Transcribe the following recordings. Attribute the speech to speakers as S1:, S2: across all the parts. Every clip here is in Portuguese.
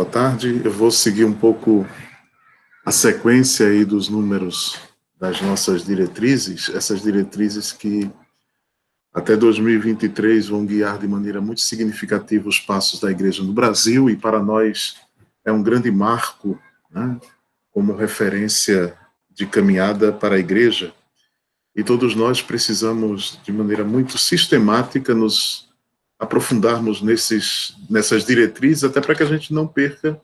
S1: boa tarde. Eu vou seguir um pouco a sequência aí dos números das nossas diretrizes, essas diretrizes que até 2023 vão guiar de maneira muito significativa os passos da Igreja no Brasil, e para nós é um grande marco, né, como referência de caminhada para a Igreja, e todos nós precisamos, de maneira muito sistemática, nos aprofundarmos nessas diretrizes, até para que a gente não perca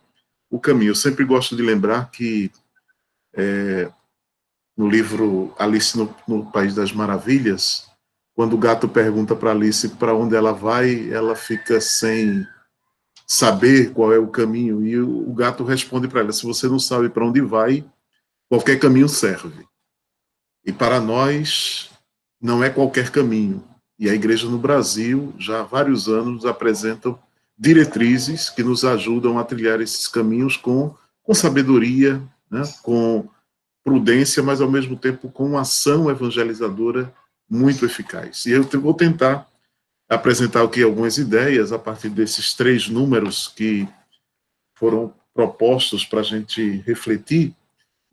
S1: o caminho. Eu sempre gosto de lembrar que no livro Alice no País das Maravilhas, quando o gato pergunta para Alice para onde ela vai, ela fica sem saber qual é o caminho, e o gato responde para ela: se você não sabe para onde vai, qualquer caminho serve. E para nós, não é qualquer caminho. E a Igreja no Brasil, já há vários anos, nos apresentam diretrizes que nos ajudam a trilhar esses caminhos com sabedoria, né, com prudência, mas ao mesmo tempo com uma ação evangelizadora muito eficaz. E eu vou tentar apresentar aqui algumas ideias a partir desses 3 números que foram propostos para a gente refletir.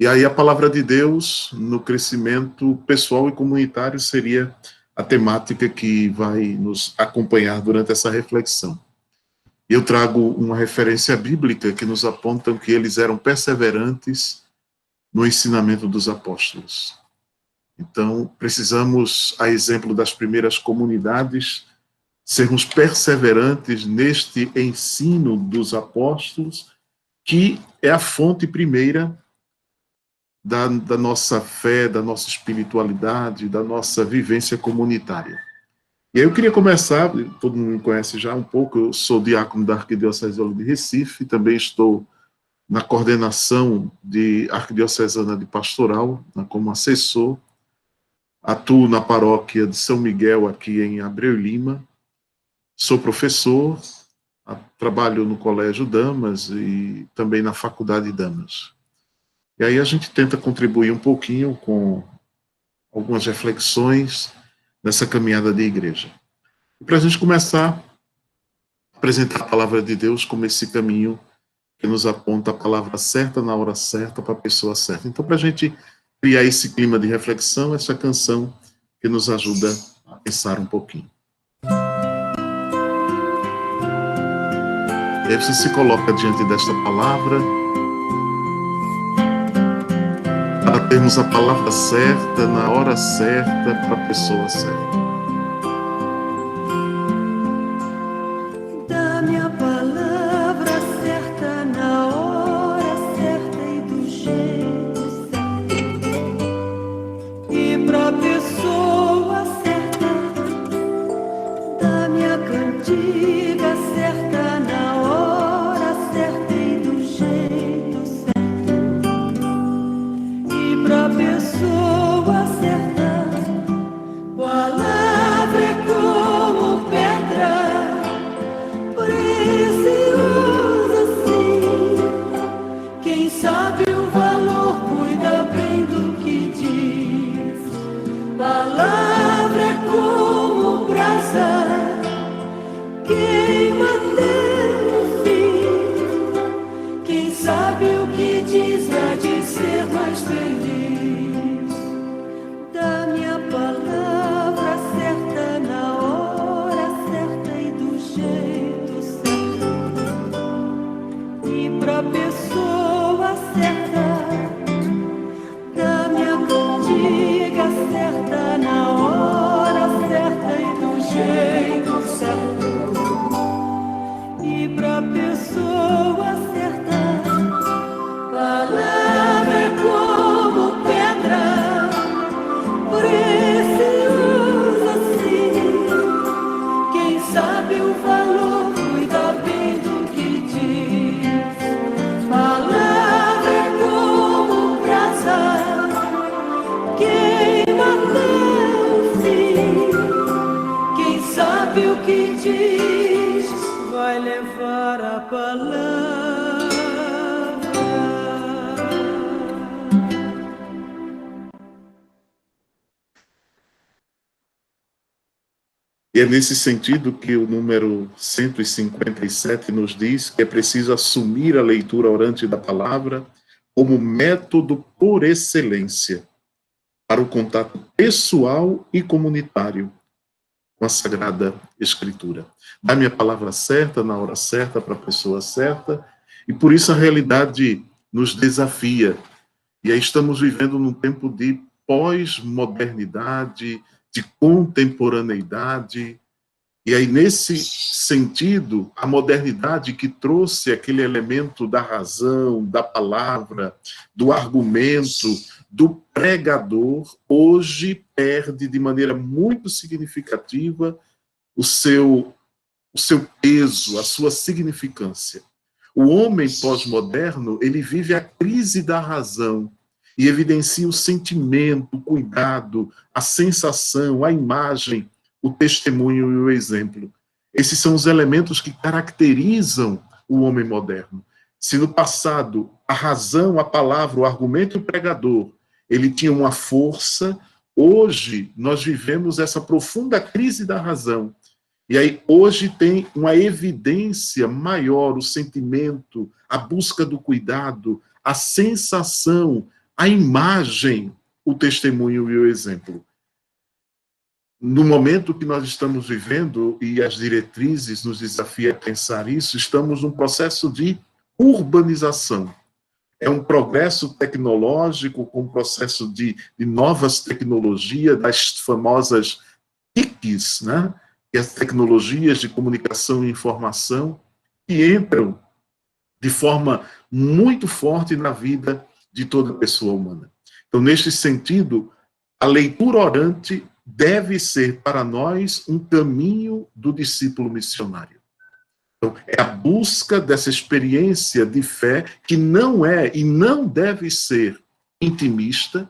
S1: E aí a palavra de Deus no crescimento pessoal e comunitário seria a temática que vai nos acompanhar durante essa reflexão. Eu trago uma referência bíblica que nos aponta que eles eram perseverantes no ensinamento dos apóstolos. Então, precisamos, a exemplo das primeiras comunidades, sermos perseverantes neste ensino dos apóstolos, que é a fonte primeira da nossa fé, da nossa espiritualidade, da nossa vivência comunitária. E aí eu queria começar, todo mundo me conhece já um pouco, eu sou diácono da Arquidiocese de Recife, também estou na coordenação de Arquidiocesana de Pastoral, como assessor, atuo na paróquia de São Miguel, aqui em Abreu Lima, sou professor, trabalho no Colégio Damas e também na Faculdade Damas. E aí a gente tenta contribuir um pouquinho com algumas reflexões nessa caminhada de igreja. E para a gente começar a apresentar a palavra de Deus como esse caminho que nos aponta a palavra certa na hora certa para a pessoa certa. Então, para a gente criar esse clima de reflexão, essa canção que nos ajuda a pensar um pouquinho. E aí você se coloca diante desta palavra, para termos a palavra certa, na hora certa, para a pessoa certa.
S2: Dá-me a palavra certa, na hora certa e do jeito certo. E para a pessoa certa, dá-me a cantiga certa, na hora certa e do jeito certo. Pra pessoa certa, palavra é como pedra, preciosa assim. Quem sabe o valor cuida bem do que diz. Palavra é como brasa, queima até o fim. Quem sabe o que diz há de ser mais feliz. Dá-me a palavra certa, na hora certa e do jeito certo. E pra pessoa certa, dá-me a cantiga certa, na hora certa e do jeito certo. E pra pessoa certa, palavra é como pedra, preciosa assim. Quem sabe o valor cuida bem do que diz.
S1: E é nesse sentido que o número 157 nos diz que é preciso assumir a leitura orante da palavra como método por excelência para o contato pessoal e comunitário com a Sagrada Escritura. Dá-me a palavra certa, na hora certa, para a pessoa certa, e por isso a realidade nos desafia. E aí estamos vivendo num tempo de pós-modernidade, de contemporaneidade. E aí, nesse sentido, a modernidade que trouxe aquele elemento da razão, da palavra, do argumento, do pregador, hoje perde de maneira muito significativa o seu peso, a sua significância. O homem pós-moderno, ele vive a crise da razão e evidencia o sentimento, o cuidado, a sensação, a imagem, o testemunho e o exemplo. Esses são os elementos que caracterizam o homem moderno. Se no passado a razão, a palavra, o argumento e o pregador, ele tinha uma força, hoje nós vivemos essa profunda crise da razão. E aí hoje tem uma evidência maior, o sentimento, a busca do cuidado, a sensação, a imagem, o testemunho e o exemplo. No momento que nós estamos vivendo, e as diretrizes nos desafiam a pensar isso, estamos num processo de urbanização. É um progresso tecnológico, com um processo de novas tecnologias, das famosas TICs, né? E as tecnologias de comunicação e informação, que entram de forma muito forte na vida de toda pessoa humana. Então, neste sentido, a leitura orante deve ser para nós um caminho do discípulo missionário. Então, é a busca dessa experiência de fé que não é e não deve ser intimista,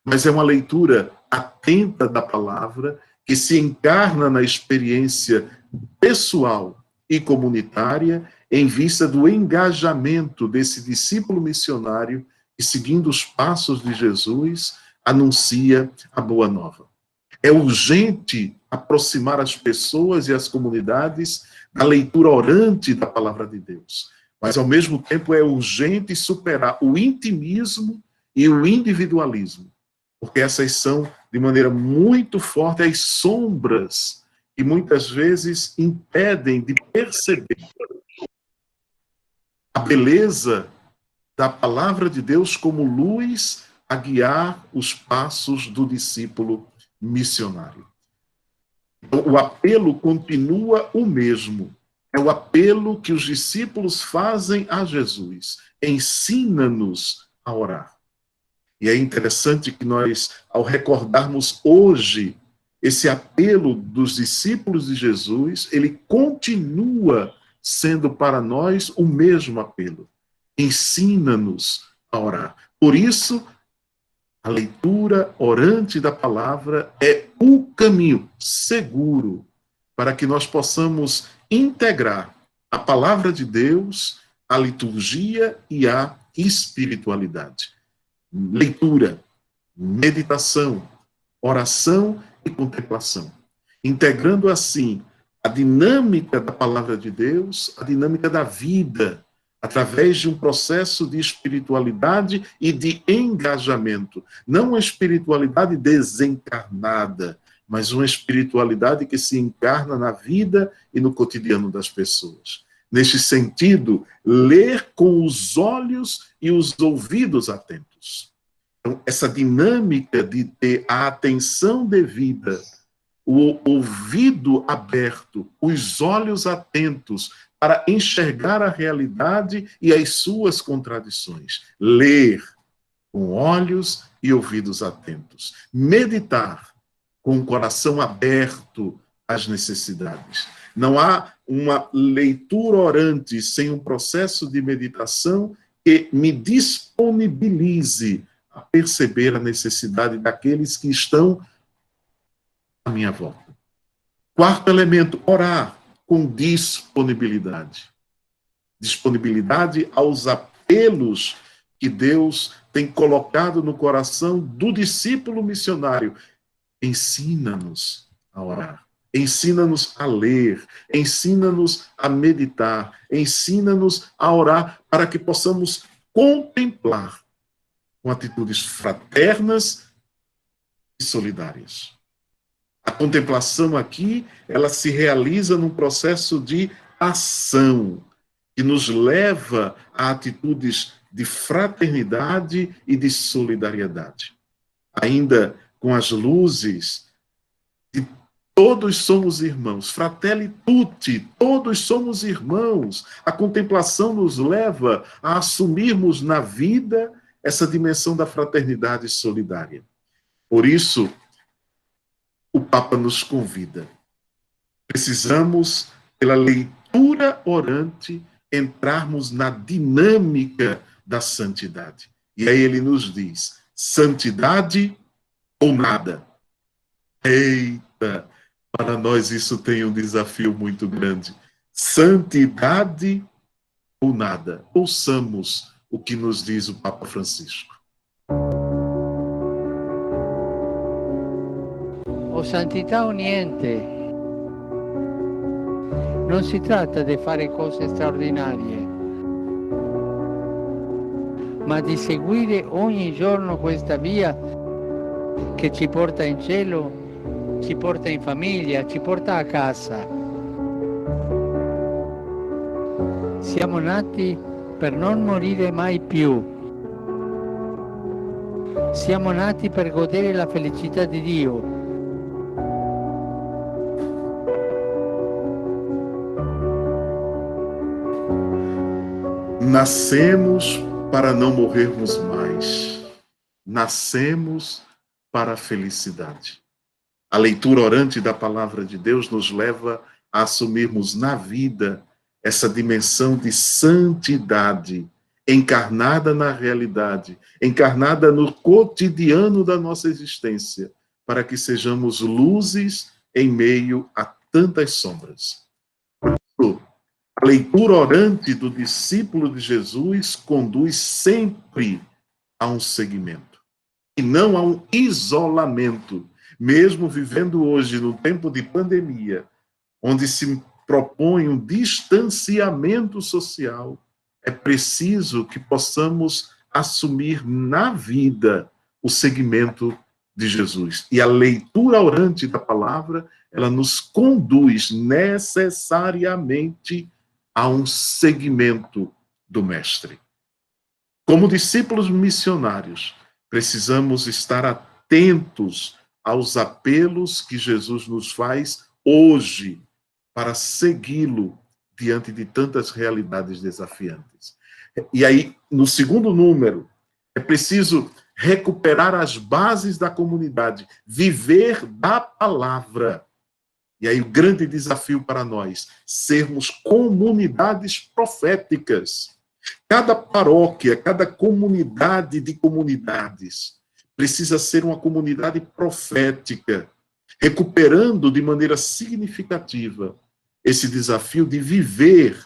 S1: mas é uma leitura atenta da palavra, que se encarna na experiência pessoal e comunitária, em vista do engajamento desse discípulo missionário que, seguindo os passos de Jesus, anuncia a boa nova. É urgente aproximar as pessoas e as comunidades da leitura orante da palavra de Deus, mas, ao mesmo tempo, é urgente superar o intimismo e o individualismo, porque essas são, de maneira muito forte, as sombras que muitas vezes impedem de perceber a beleza da palavra de Deus como luz a guiar os passos do discípulo missionário. Então, o apelo continua o mesmo. É o apelo que os discípulos fazem a Jesus. Ensina-nos a orar. E é interessante que nós, ao recordarmos hoje esse apelo dos discípulos de Jesus, ele continua sendo para nós o mesmo apelo. Ensina-nos a orar. Por isso, a leitura orante da palavra é o caminho seguro para que nós possamos integrar a palavra de Deus, a liturgia e a espiritualidade. Leitura, meditação, oração e contemplação. Integrando assim a dinâmica da palavra de Deus, a dinâmica da vida, através de um processo de espiritualidade e de engajamento. Não uma espiritualidade desencarnada, mas uma espiritualidade que se encarna na vida e no cotidiano das pessoas. Neste sentido, ler com os olhos e os ouvidos atentos. Então, essa dinâmica de ter a atenção devida, o ouvido aberto, os olhos atentos para enxergar a realidade e as suas contradições. Ler com olhos e ouvidos atentos. Meditar com o coração aberto às necessidades. Não há uma leitura orante sem um processo de meditação que me disponibilize a perceber a necessidade daqueles que estão à minha volta. Quarto elemento, orar com disponibilidade. Disponibilidade aos apelos que Deus tem colocado no coração do discípulo missionário. Ensina-nos a orar. ensina-nos a ler, ensina-nos a meditar, ensina-nos a orar, para que possamos contemplar com atitudes fraternas e solidárias. A contemplação aqui, ela se realiza num processo de ação, que nos leva a atitudes de fraternidade e de solidariedade. Ainda com as luzes de todos somos irmãos, fratelli tutti, todos somos irmãos. A contemplação nos leva a assumirmos na vida essa dimensão da fraternidade solidária. Por isso, o Papa nos convida. Precisamos, pela leitura orante, entrarmos na dinâmica da santidade. E aí ele nos diz, santidade ou nada. Eita, para nós isso tem um desafio muito grande. Santidade ou nada. Ouçamos o que nos diz o Papa Francisco.
S3: O santità o niente. Non si tratta di fare cose straordinarie, ma di seguire ogni giorno questa via che ci porta in cielo, ci porta in famiglia, ci porta a casa. Siamo nati per non morire mai più. Siamo nati per godere la felicità di Dio.
S1: Nascemos para não morrermos mais. Nascemos para a felicidade. A leitura orante da palavra de Deus nos leva a assumirmos na vida essa dimensão de santidade, encarnada na realidade, encarnada no cotidiano da nossa existência, para que sejamos luzes em meio a tantas sombras. Por isso, a leitura orante do discípulo de Jesus conduz sempre a um seguimento, e não a um isolamento, mesmo vivendo hoje no tempo de pandemia, onde se propõe um distanciamento social. É preciso que possamos assumir na vida o seguimento de Jesus. E a leitura orante da palavra, ela nos conduz necessariamente a um seguimento do Mestre. Como discípulos missionários, precisamos estar atentos aos apelos que Jesus nos faz hoje para segui-lo diante de tantas realidades desafiantes. E aí, no segundo número, é preciso recuperar as bases da comunidade, viver da palavra. E aí o grande desafio para nós, sermos comunidades proféticas. Cada paróquia, cada comunidade de comunidades precisa ser uma comunidade profética, recuperando de maneira significativa esse desafio de viver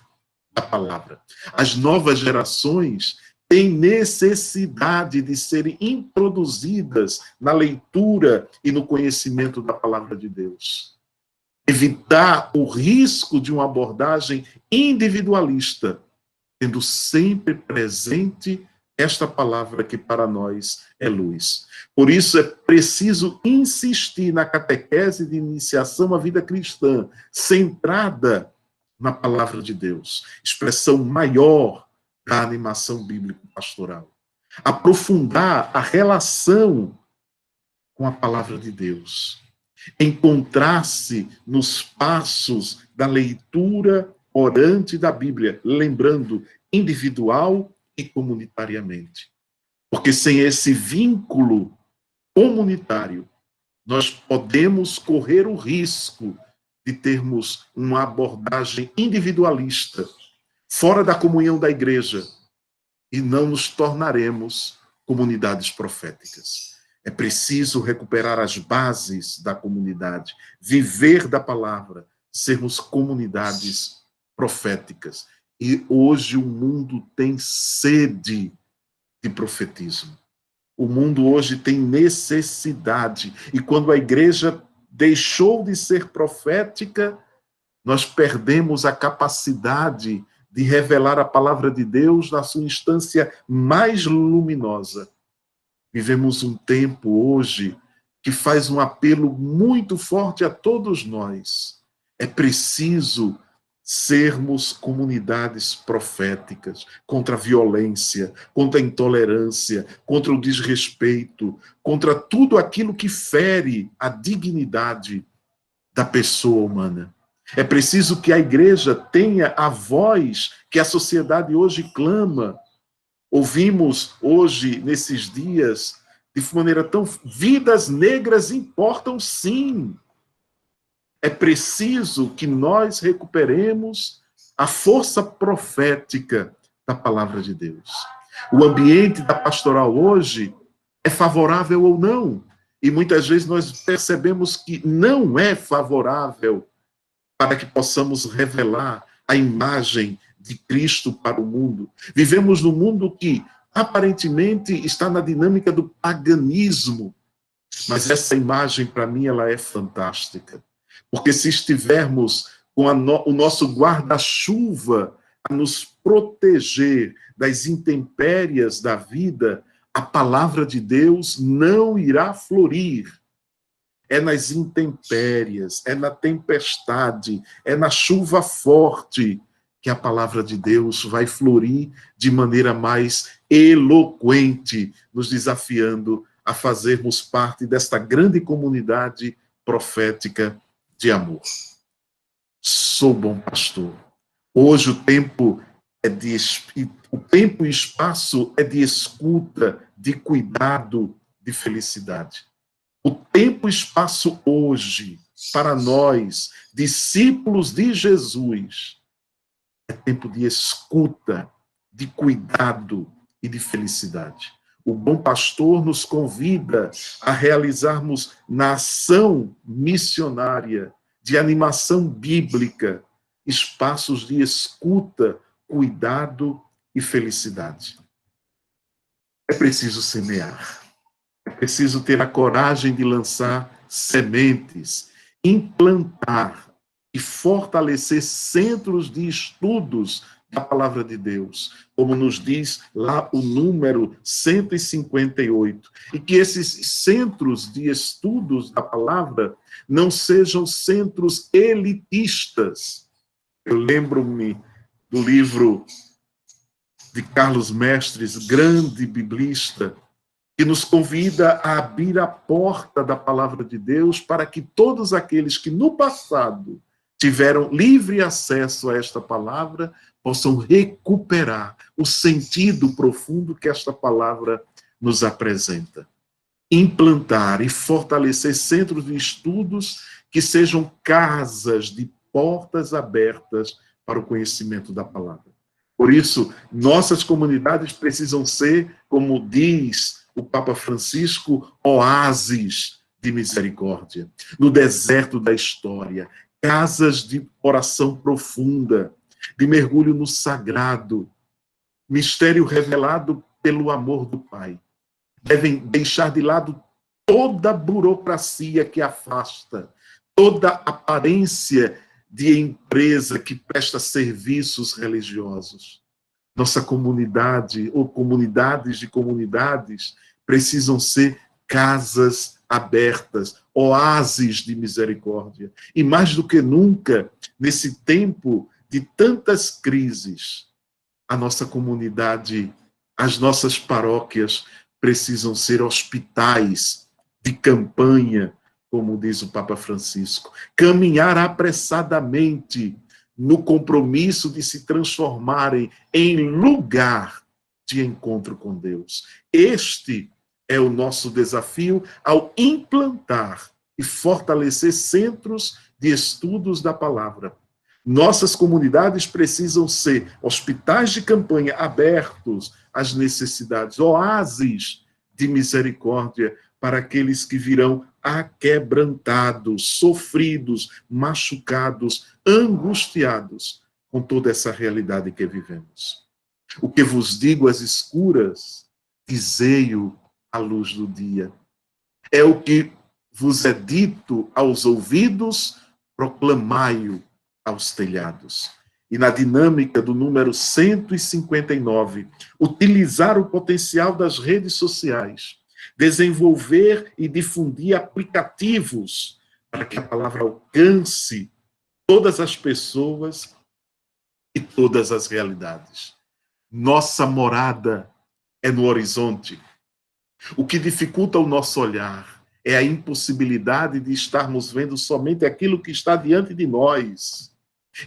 S1: a palavra. As novas gerações têm necessidade de serem introduzidas na leitura e no conhecimento da palavra de Deus. Evitar o risco de uma abordagem individualista, tendo sempre presente esta palavra que para nós é luz. Por isso é preciso insistir na catequese de iniciação à vida cristã, centrada na palavra de Deus, expressão maior da animação bíblico-pastoral. Aprofundar a relação com a palavra de Deus. Encontrar-se nos passos da leitura orante da Bíblia, lembrando individual e comunitariamente. Porque sem esse vínculo comunitário, nós podemos correr o risco de termos uma abordagem individualista, fora da comunhão da igreja, e não nos tornaremos comunidades proféticas. É preciso recuperar as bases da comunidade, viver da palavra, sermos comunidades proféticas. E hoje o mundo tem sede de profetismo. O mundo hoje tem necessidade. E quando a igreja deixou de ser profética, nós perdemos a capacidade de revelar a palavra de Deus na sua instância mais luminosa. Vivemos um tempo hoje que faz um apelo muito forte a todos nós. É preciso sermos comunidades proféticas contra a violência, contra a intolerância, contra o desrespeito, contra tudo aquilo que fere a dignidade da pessoa humana. É preciso que a igreja tenha a voz que a sociedade hoje clama. Ouvimos hoje, nesses dias, de maneira tão... Vidas negras importam, sim. É preciso que nós recuperemos a força profética da palavra de Deus. O ambiente da pastoral hoje é favorável ou não? E muitas vezes nós percebemos que não é favorável para que possamos revelar a imagem de Cristo para o mundo. Vivemos num mundo que aparentemente está na dinâmica do paganismo, mas essa imagem, para mim, ela é fantástica. Porque se estivermos com o nosso guarda-chuva a nos proteger das intempéries da vida, a palavra de Deus não irá florir. É nas intempéries, é na tempestade, é na chuva forte que a palavra de Deus vai florir de maneira mais eloquente, nos desafiando a fazermos parte desta grande comunidade profética de amor. Sou bom pastor. Hoje o tempo e espaço é de escuta, de cuidado, de felicidade. O tempo e espaço hoje, para nós, discípulos de Jesus, é tempo de escuta, de cuidado e de felicidade. O bom pastor nos convida a realizarmos na ação missionária, de animação bíblica, espaços de escuta, cuidado e felicidade. É preciso semear. É preciso ter a coragem de lançar sementes, implantar e fortalecer centros de estudos da palavra de Deus, como nos diz lá o número 158, e que esses centros de estudos da palavra não sejam centros elitistas. Eu lembro-me do livro de Carlos Mestres, grande biblista, que nos convida a abrir a porta da palavra de Deus para que todos aqueles que no passado tiveram livre acesso a esta palavra possam recuperar o sentido profundo que esta palavra nos apresenta. Implantar e fortalecer centros de estudos que sejam casas de portas abertas para o conhecimento da palavra. Por isso, nossas comunidades precisam ser, como diz o Papa Francisco, oásis de misericórdia, no deserto da história, casas de oração profunda, de mergulho no sagrado, mistério revelado pelo amor do Pai. Devem deixar de lado toda a burocracia que afasta, toda a aparência de empresa que presta serviços religiosos. Nossa comunidade, ou comunidades de comunidades, precisam ser casas abertas, oásis de misericórdia. E mais do que nunca, nesse tempo de tantas crises, a nossa comunidade, as nossas paróquias precisam ser hospitais de campanha, como diz o Papa Francisco. Caminhar apressadamente no compromisso de se transformarem em lugar de encontro com Deus. Este é o nosso desafio ao implantar e fortalecer centros de estudos da palavra. Nossas comunidades precisam ser hospitais de campanha abertos às necessidades, oásis de misericórdia para aqueles que virão aquebrantados, sofridos, machucados, angustiados com toda essa realidade que vivemos. O que vos digo às escuras, dizei-o à luz do dia. É o que vos é dito aos ouvidos, proclamai-o aos telhados. E na dinâmica do número 159, utilizar o potencial das redes sociais, desenvolver e difundir aplicativos para que a palavra alcance todas as pessoas e todas as realidades. Nossa morada é no horizonte. O que dificulta o nosso olhar é a impossibilidade de estarmos vendo somente aquilo que está diante de nós.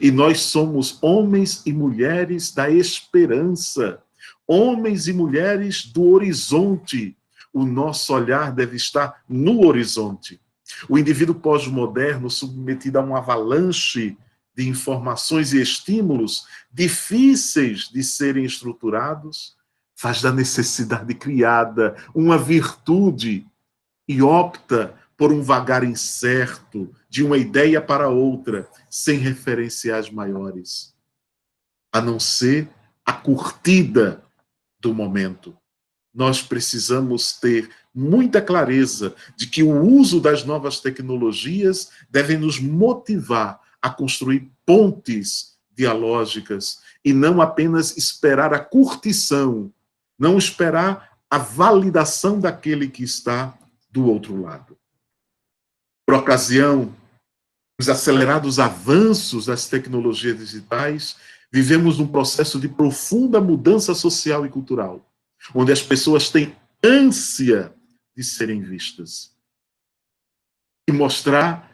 S1: E nós somos homens e mulheres da esperança, homens e mulheres do horizonte. O nosso olhar deve estar no horizonte. O indivíduo pós-moderno, submetido a uma avalanche de informações e estímulos difíceis de serem estruturados, faz da necessidade criada uma virtude e opta por um vagar incerto de uma ideia para outra, sem referenciais maiores, a não ser a curtida do momento. Nós precisamos ter muita clareza de que o uso das novas tecnologias deve nos motivar a construir pontes dialógicas e não apenas esperar a curtição, não esperar a validação daquele que está do outro lado. Por ocasião dos acelerados avanços das tecnologias digitais, vivemos um processo de profunda mudança social e cultural, onde as pessoas têm ânsia de serem vistas e mostrar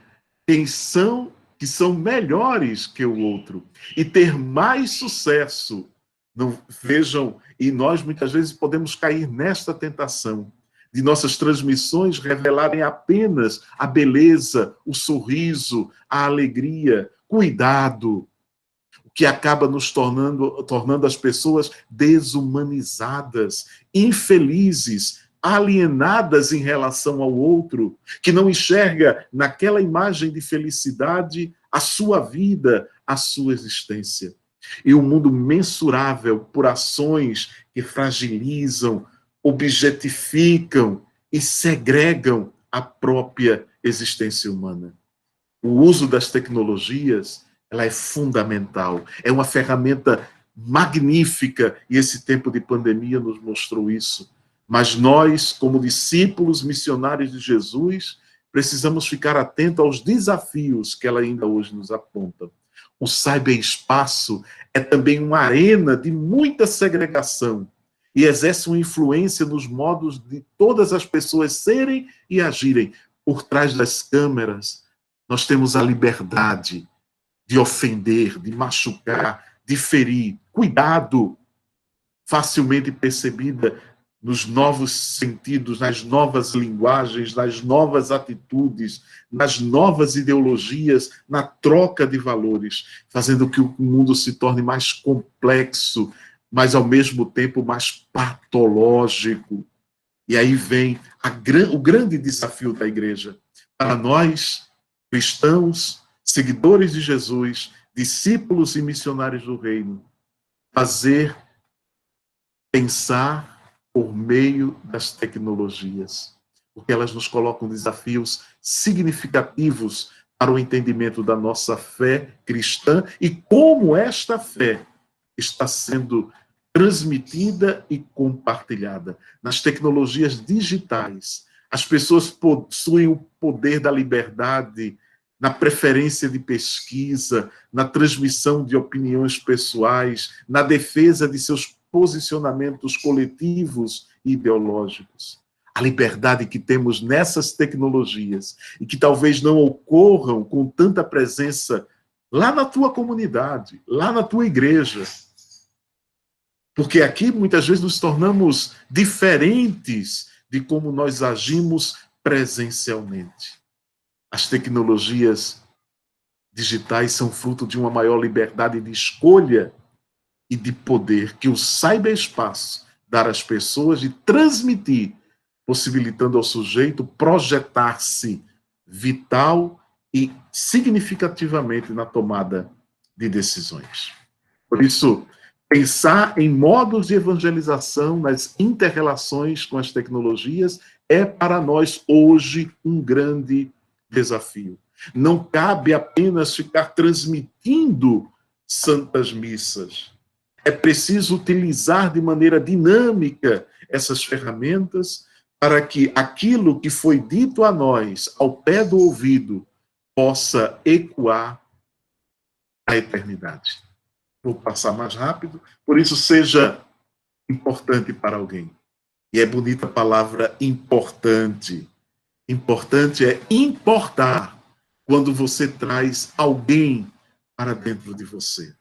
S1: quem são, que são melhores que o outro e ter mais sucesso. Não vejam, e nós muitas vezes podemos cair nesta tentação de nossas transmissões revelarem apenas a beleza, o sorriso, a alegria. Cuidado, o que acaba nos tornando as pessoas desumanizadas, infelizes, alienadas em relação ao outro, que não enxerga naquela imagem de felicidade a sua vida, a sua existência. E o mundo mensurável por ações que fragilizam, objetificam e segregam a própria existência humana. O uso das tecnologias, ela é fundamental, é uma ferramenta magnífica, e esse tempo de pandemia nos mostrou isso. Mas nós, como discípulos missionários de Jesus, precisamos ficar atentos aos desafios que ela ainda hoje nos aponta. O cyberespaço é também uma arena de muita segregação e exerce uma influência nos modos de todas as pessoas serem e agirem. Por trás das câmeras, nós temos a liberdade de ofender, de machucar, de ferir. Cuidado! Facilmente percebida nos novos sentidos, nas novas linguagens, nas novas atitudes, nas novas ideologias, na troca de valores, fazendo que o mundo se torne mais complexo, mas ao mesmo tempo mais patológico. E aí vem o grande desafio da igreja. Para nós, cristãos, seguidores de Jesus, discípulos e missionários do reino, pensar por meio das tecnologias, porque elas nos colocam desafios significativos para o entendimento da nossa fé cristã e como esta fé está sendo transmitida e compartilhada. Nas tecnologias digitais, as pessoas possuem o poder da liberdade na preferência de pesquisa, na transmissão de opiniões pessoais, na defesa de seus posicionamentos coletivos e ideológicos. A liberdade que temos nessas tecnologias e que talvez não ocorram com tanta presença lá na tua comunidade, lá na tua igreja. Porque aqui muitas vezes nos tornamos diferentes de como nós agimos presencialmente. As tecnologias digitais são fruto de uma maior liberdade de escolha e de poder que o cyberespaço dá às pessoas de transmitir, possibilitando ao sujeito projetar-se vital e significativamente na tomada de decisões. Por isso, pensar em modos de evangelização nas inter-relações com as tecnologias é para nós hoje um grande desafio. Não cabe apenas ficar transmitindo santas missas. É preciso utilizar de maneira dinâmica essas ferramentas para que aquilo que foi dito a nós, ao pé do ouvido, possa ecoar a eternidade. Vou passar mais rápido, por isso seja importante para alguém. E é bonita a palavra importante. Importante é importar quando você traz alguém para dentro de você.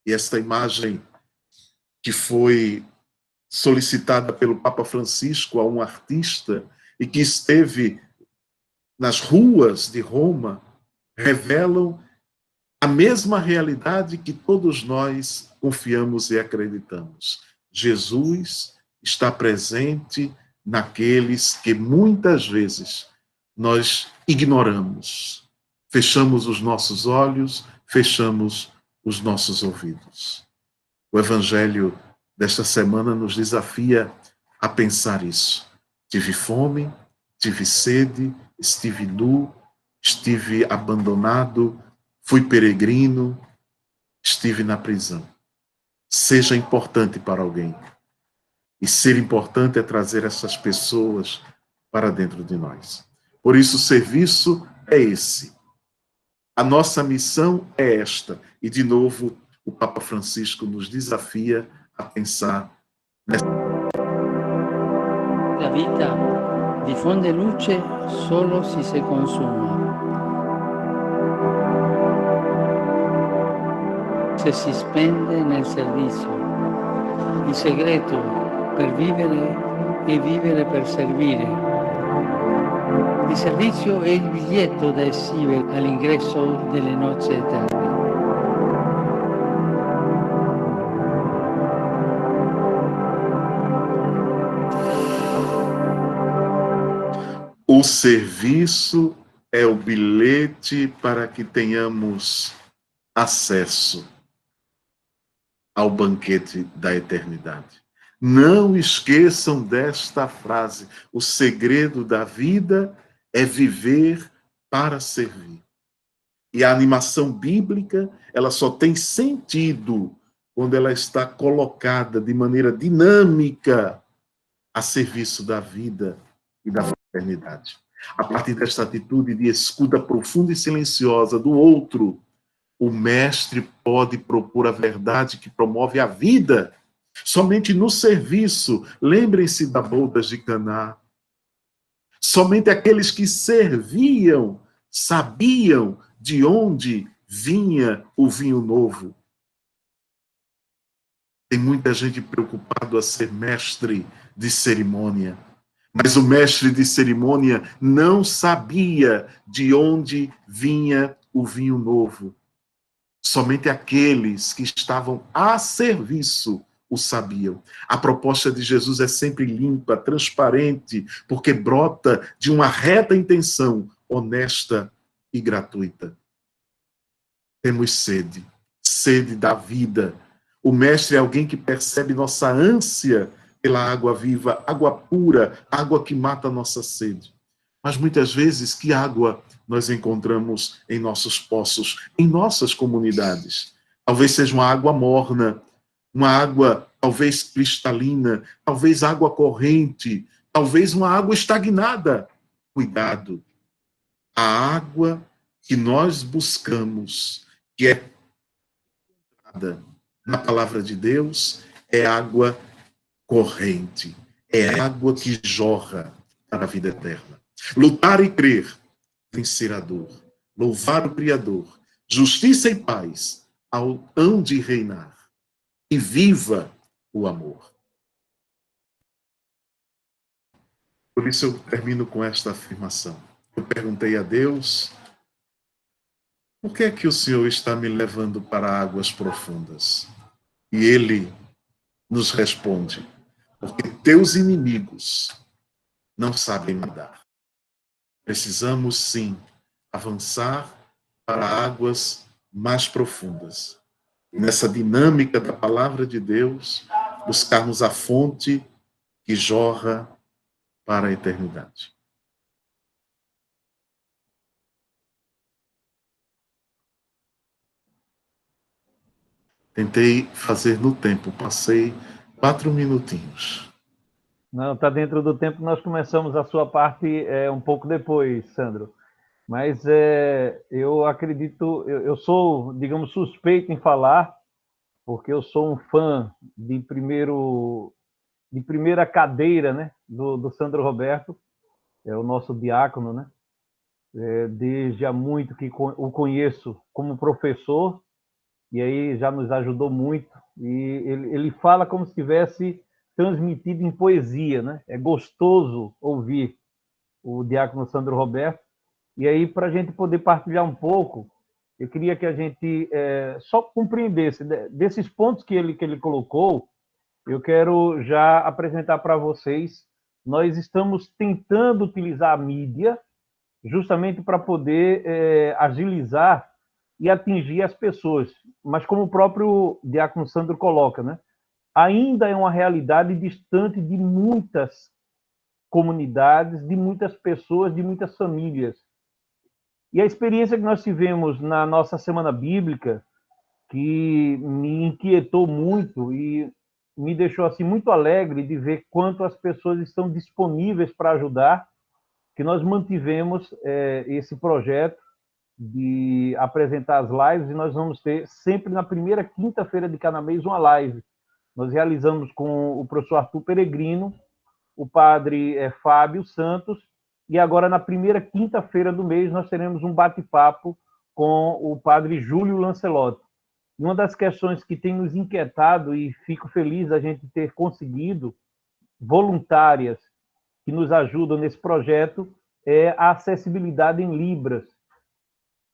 S1: E esta imagem que foi solicitada pelo Papa Francisco a um artista e que esteve nas ruas de Roma, revelam a mesma realidade que todos nós confiamos e acreditamos. Jesus está presente naqueles que muitas vezes nós ignoramos. Fechamos os nossos olhos, fechamos os nossos ouvidos. O Evangelho desta semana nos desafia a pensar isso. Tive fome, tive sede, estive nu, estive abandonado, fui peregrino, estive na prisão. Seja importante para alguém. E ser importante é trazer essas pessoas para dentro de nós. Por isso, o serviço é esse. A nossa missão é esta. E, de novo, o Papa Francisco nos desafia a pensar nessa.
S3: La vita diffonde luce solo se si consuma. Se si spende nel servizio. Il segreto per vivere è vivere per servire. Il servizio è il biglietto da esibire all'ingresso delle nozze eterne.
S1: O serviço é o bilhete para que tenhamos acesso ao banquete da eternidade. Não esqueçam desta frase. O segredo da vida é viver para servir. E a animação bíblica, ela só tem sentido quando ela está colocada de maneira dinâmica a serviço da vida e da fraternidade. A partir desta atitude de escuta profunda e silenciosa do outro, o mestre pode propor a verdade que promove a vida. Somente no serviço, lembrem-se das bodas de Caná. Somente aqueles que serviam sabiam de onde vinha o vinho novo. Tem muita gente preocupado a ser mestre de cerimônia, mas o mestre de cerimônia não sabia de onde vinha o vinho novo. Somente aqueles que estavam a serviço o sabiam. A proposta de Jesus é sempre limpa, transparente, porque brota de uma reta intenção, honesta e gratuita. Temos sede, sede da vida. O mestre é alguém que percebe nossa ânsia pela água viva, água pura, água que mata a nossa sede. Mas muitas vezes, que água nós encontramos em nossos poços, em nossas comunidades? Talvez seja uma água morna, uma água talvez cristalina, talvez água corrente, talvez uma água estagnada. Cuidado! A água que nós buscamos, que é na palavra de Deus, é água corrente, é água que jorra para a vida eterna. Lutar e crer, vencer a dor, louvar o Criador, justiça e paz hão de reinar, e viva o amor. Por isso eu termino com esta afirmação. Eu perguntei a Deus, por que é que o Senhor está me levando para águas profundas? E Ele nos responde, porque teus inimigos não sabem nadar. Precisamos, sim, avançar para águas mais profundas. E nessa dinâmica da palavra de Deus, buscarmos a fonte que jorra para a eternidade. Tentei fazer no tempo, passei 4 minutinhos.
S4: Não, está dentro do tempo. Nós começamos a sua parte um pouco depois, Sandro. Mas eu acredito, eu sou, digamos, suspeito em falar, porque eu sou um fã de primeira cadeira, né, do Sandro Roberto, é o nosso diácono, né? Desde há muito que o conheço como professor, e aí já nos ajudou muito, e ele fala como se tivesse transmitido em poesia, né? É gostoso ouvir o diácono Sandro Roberto. E aí, para a gente poder partilhar um pouco, eu queria que a gente só compreendesse desses pontos que ele colocou. Eu quero já apresentar para vocês. Nós estamos tentando utilizar a mídia justamente para poder agilizar e atingir as pessoas. Mas como o próprio diácono Sandro coloca, né? Ainda é uma realidade distante de muitas comunidades, de muitas pessoas, de muitas famílias. E a experiência que nós tivemos na nossa Semana Bíblica, que me inquietou muito e me deixou assim muito alegre de ver quanto as pessoas estão disponíveis para ajudar, que nós mantivemos esse projeto de apresentar as lives, e nós vamos ter sempre na primeira quinta-feira de cada mês uma live. Nós realizamos com o professor Arthur Peregrino, o padre Fábio Santos, e agora na primeira quinta-feira do mês nós teremos um bate-papo com o padre Júlio Lancelotti. E uma das questões que tem nos inquietado, e fico feliz a gente ter conseguido voluntárias que nos ajudam nesse projeto, é a acessibilidade em Libras.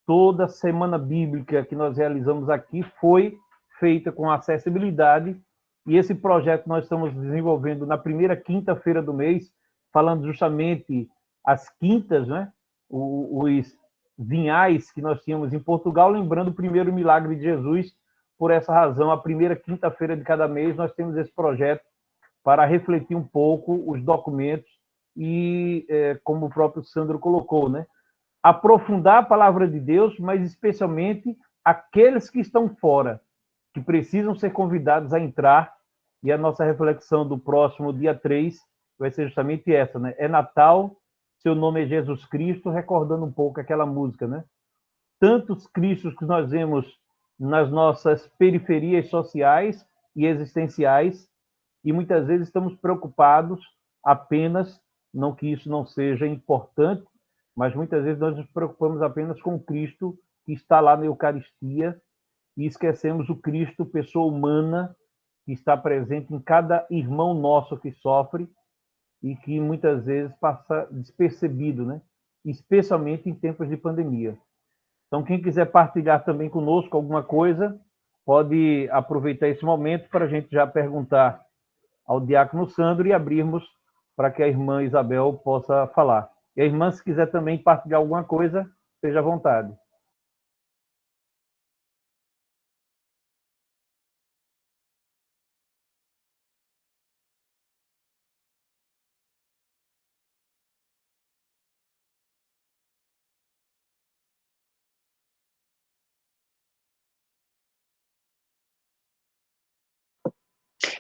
S4: Toda Semana Bíblica que nós realizamos aqui foi feita com acessibilidade, e esse projeto nós estamos desenvolvendo na primeira quinta-feira do mês, falando justamente as quintas, né? Os vinhais que nós tínhamos em Portugal, lembrando o primeiro milagre de Jesus. Por essa razão, a primeira quinta-feira de cada mês, nós temos esse projeto para refletir um pouco os documentos e, como o próprio Sandro colocou, né? Aprofundar a palavra de Deus, mas especialmente aqueles que estão fora, que precisam ser convidados a entrar. E a nossa reflexão do próximo dia 3 vai ser justamente essa, né? É Natal, seu nome é Jesus Cristo, recordando um pouco aquela música, né? Tantos Cristos que nós vemos nas nossas periferias sociais e existenciais, e muitas vezes estamos preocupados apenas, não que isso não seja importante, mas muitas vezes nós nos preocupamos apenas com o Cristo que está lá na Eucaristia, e esquecemos o Cristo, pessoa humana, que está presente em cada irmão nosso que sofre e que muitas vezes passa despercebido, né? Especialmente em tempos de pandemia. Então, quem quiser partilhar também conosco alguma coisa, pode aproveitar esse momento para a gente já perguntar ao diácono Sandro e abrirmos para que a irmã Isabel possa falar. E a irmã, se quiser também partilhar alguma coisa, seja à vontade.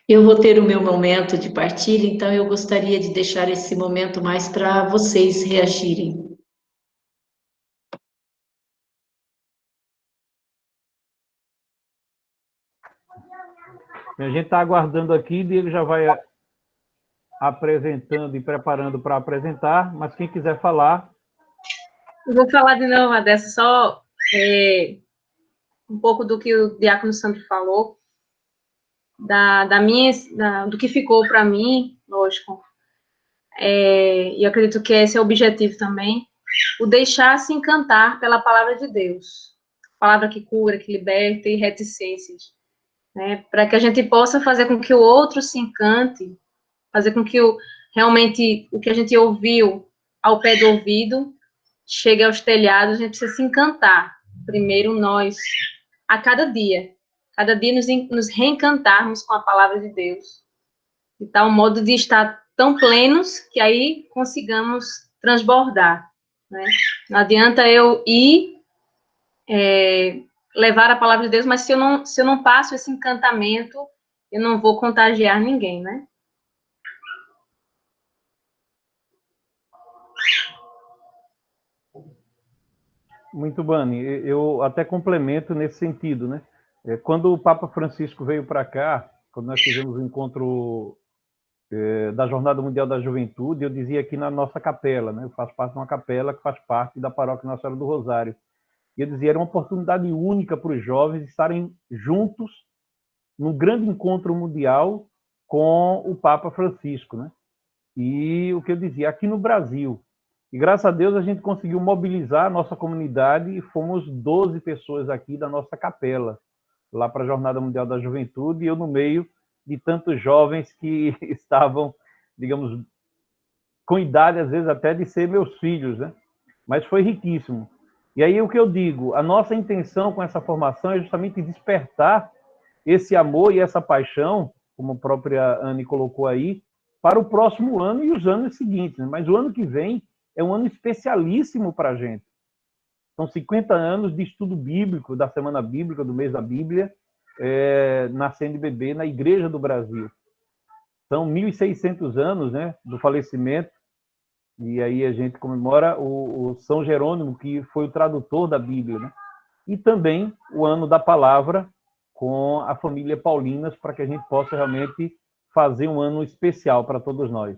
S5: Eu vou ter o meu momento de partilha, então eu gostaria de deixar esse momento mais para vocês reagirem.
S4: A gente está aguardando aqui, Diego já vai apresentando e preparando para apresentar, mas quem quiser falar...
S6: Eu vou falar de novo, Adessa, só um pouco do que o diácono Sandro falou, do que ficou para mim, lógico, e eu acredito que esse é o objetivo também, o deixar-se encantar pela palavra de Deus, palavra que cura, que liberta e reticências, né, para que a gente possa fazer com que o outro se encante, fazer com que realmente o que a gente ouviu ao pé do ouvido chegue aos telhados. A gente precisa se encantar, primeiro nós, a cada dia nos reencantarmos com a palavra de Deus, de tal modo de estar tão plenos que aí consigamos transbordar, né? Não adianta eu ir levar a palavra de Deus, mas se eu não passo esse encantamento, eu não vou contagiar ninguém, né?
S4: Muito bom. Eu até complemento nesse sentido, né? Quando o Papa Francisco veio para cá, quando nós fizemos o encontro da Jornada Mundial da Juventude, eu dizia aqui na nossa capela, né? Eu faço parte de uma capela que faz parte da paróquia Nossa Senhora do Rosário. E eu dizia, era uma oportunidade única para os jovens estarem juntos num grande encontro mundial com o Papa Francisco, né? E o que eu dizia, aqui no Brasil, e graças a Deus a gente conseguiu mobilizar a nossa comunidade e fomos 12 pessoas aqui da nossa capela, lá para a Jornada Mundial da Juventude, e eu no meio de tantos jovens que estavam, digamos, com idade, às vezes, até de ser meus filhos, né? Mas foi riquíssimo. E aí o que eu digo, a nossa intenção com essa formação é justamente despertar esse amor e essa paixão, como a própria Anne colocou aí, para o próximo ano e os anos seguintes. Né? Mas o ano que vem é um ano especialíssimo para a gente. São 50 anos de estudo bíblico, da Semana Bíblica, do mês da Bíblia, na CNBB, na Igreja do Brasil. São 1.600 anos, né, do falecimento, e aí a gente comemora o São Jerônimo, que foi o tradutor da Bíblia, né? E também o ano da palavra com a família Paulinas, para que a gente possa realmente fazer um ano especial para todos nós.